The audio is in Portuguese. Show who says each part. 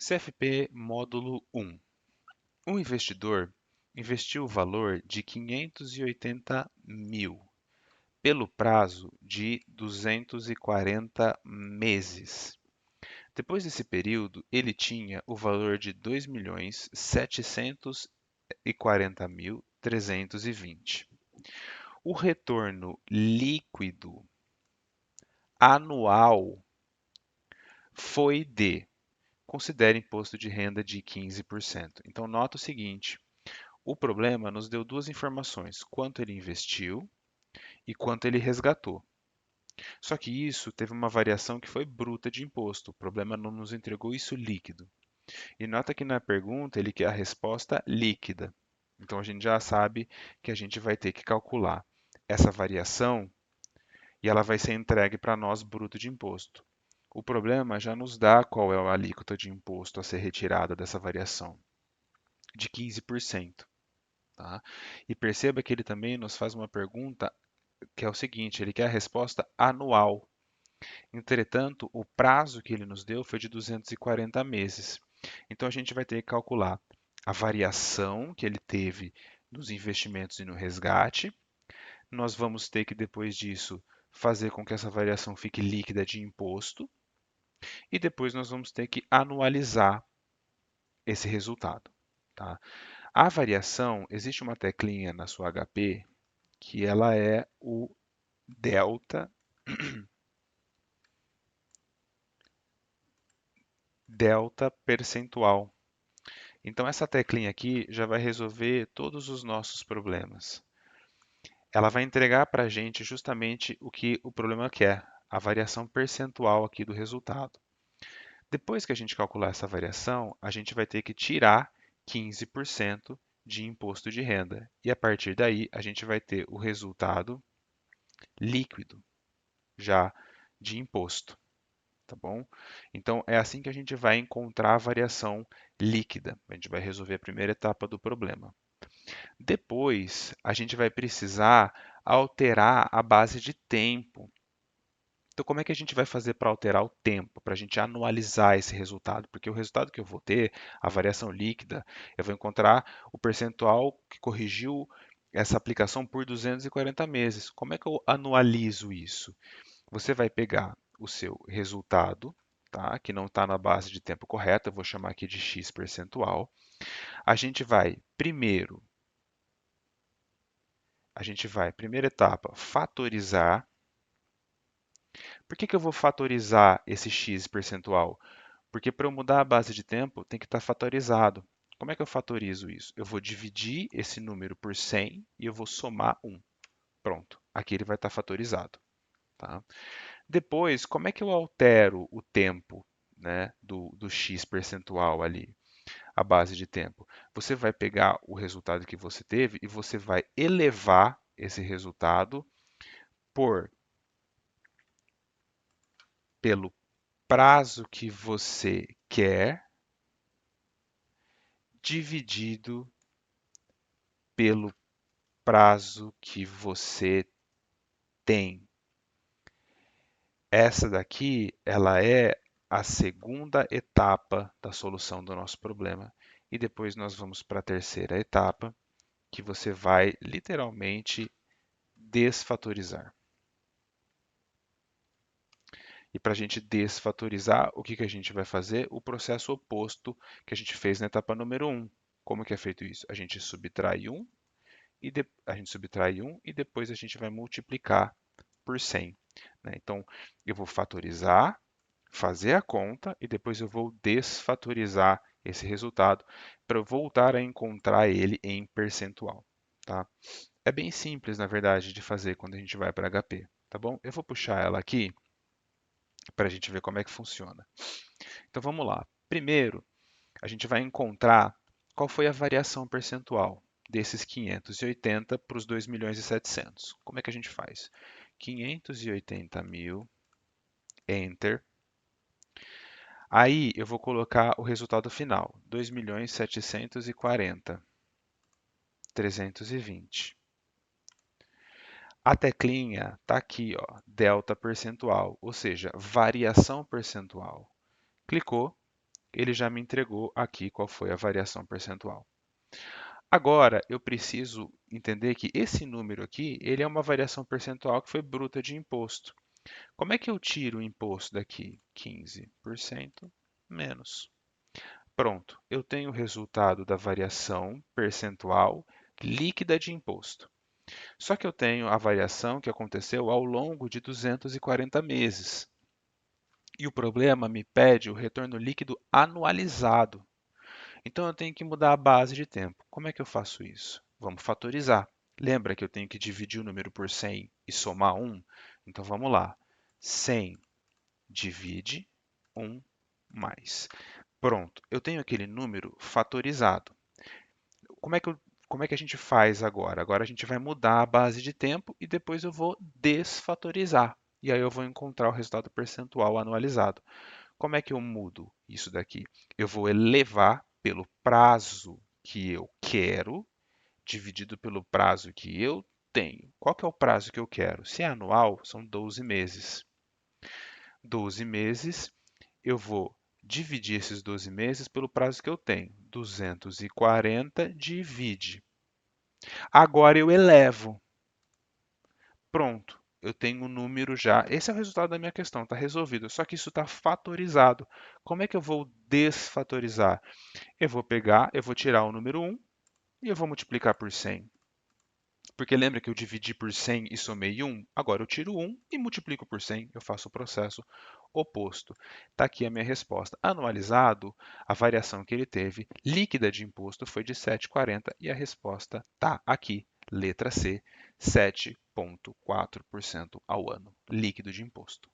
Speaker 1: CFP Módulo 1. Um investidor investiu o valor de 580 mil pelo prazo de 240 meses. Depois desse período, ele tinha o valor de 2.740.320. O retorno líquido anual foi de, considere imposto de renda de 15%. Então, nota o seguinte: o problema nos deu duas informações: quanto ele investiu e quanto ele resgatou. Só que isso teve uma variação que foi bruta de imposto. O problema não nos entregou isso líquido. E nota que na pergunta ele quer a resposta líquida. Então a gente já sabe que a gente vai ter que calcular essa variação e ela vai ser entregue para nós bruto de imposto. O problema já nos dá qual é a alíquota de imposto a ser retirada dessa variação, de 15%. Tá? E perceba que ele também nos faz uma pergunta que é o seguinte: ele quer a resposta anual. Entretanto, o prazo que ele nos deu foi de 240 meses. Então, a gente vai ter que calcular a variação que ele teve nos investimentos e no resgate. Nós vamos ter que, depois disso, fazer com que essa variação fique líquida de imposto. E depois nós vamos ter que anualizar esse resultado. Tá? A variação, existe uma teclinha na sua HP que ela é o delta percentual. Então, essa teclinha aqui já vai resolver todos os nossos problemas. Ela vai entregar para a gente justamente o que o problema quer, a variação percentual aqui do resultado. Depois que a gente calcular essa variação, a gente vai ter que tirar 15% de imposto de renda. E a partir daí, a gente vai ter o resultado líquido já de imposto. Tá bom? Então, é assim que a gente vai encontrar a variação líquida. A gente vai resolver a primeira etapa do problema. Depois, a gente vai precisar alterar a base de tempo. Então, como é que a gente vai fazer para alterar o tempo, para a gente anualizar esse resultado? Porque o resultado que eu vou ter, a variação líquida, eu vou encontrar o percentual que corrigiu essa aplicação por 240 meses. Como é que eu anualizo isso? Você vai pegar o seu resultado, tá? Que não está na base de tempo correta, eu vou chamar aqui de x percentual. Primeira etapa, fatorizar. Por que eu vou fatorizar esse x percentual? Porque para eu mudar a base de tempo, tem que estar fatorizado. Como é que eu fatorizo isso? Eu vou dividir esse número por 100 e eu vou somar 1. Pronto, aqui ele vai estar fatorizado. Tá? Depois, como é que eu altero o tempo, né, do x percentual ali, a base de tempo? Você vai pegar o resultado que você teve e você vai elevar esse resultado por pelo prazo que você quer dividido pelo prazo que você tem. Essa daqui, ela é a segunda etapa da solução do nosso problema. E depois nós vamos para a terceira etapa, que você vai literalmente desfatorizar. E para a gente desfatorizar, o que, que a gente vai fazer? O processo oposto que a gente fez na etapa número 1. Como que é feito isso? A gente subtrai 1 e depois a gente vai multiplicar por 100. Né? Então, eu vou fatorizar, fazer a conta e depois eu vou desfatorizar esse resultado para voltar a encontrar ele em percentual. Tá? É bem simples, na verdade, de fazer quando a gente vai para HP. Tá bom? Eu vou puxar ela aqui para a gente ver como é que funciona. Então vamos lá. Primeiro, a gente vai encontrar qual foi a variação percentual desses 580 para os 2.700.000. Como é que a gente faz? 580 mil, Enter. Aí eu vou colocar o resultado final, 2.740.320. A teclinha está aqui, ó, delta percentual, ou seja, variação percentual. Clicou, ele já me entregou aqui qual foi a variação percentual. Agora, eu preciso entender que esse número aqui, ele é uma variação percentual que foi bruta de imposto. Como é que eu tiro o imposto daqui? 15% menos. Pronto, eu tenho o resultado da variação percentual líquida de imposto. Só que eu tenho a variação que aconteceu ao longo de 240 meses. E o problema me pede o retorno líquido anualizado. Então eu tenho que mudar a base de tempo. Como é que eu faço isso? Vamos fatorizar. Lembra que eu tenho que dividir o número por 100 e somar 1? Então vamos lá. 100 divide 1 mais. Pronto, eu tenho aquele número fatorizado. Como é que, como é que a gente faz agora? Agora a gente vai mudar a base de tempo e depois eu vou desfatorizar. E aí eu vou encontrar o resultado percentual anualizado. Como é que eu mudo isso daqui? Eu vou elevar pelo prazo que eu quero, dividido pelo prazo que eu tenho. Qual que é o prazo que eu quero? Se é anual, são 12 meses. 12 meses, eu vou dividir esses 12 meses pelo prazo que eu tenho. 240 divide. Agora eu elevo. Pronto. Eu tenho um número já. Esse é o resultado da minha questão, está resolvido. Só que isso está fatorizado. Como é que eu vou desfatorizar? Eu vou pegar, eu vou tirar o número 1 e eu vou multiplicar por 100. Porque lembra que eu dividi por 100 e somei 1? Agora eu tiro 1 e multiplico por 100. Eu faço o processo oposto. Está aqui a minha resposta. Anualizado, a variação que ele teve líquida de imposto foi de 7,40 e a resposta está aqui, letra C, 7,4% ao ano, líquido de imposto.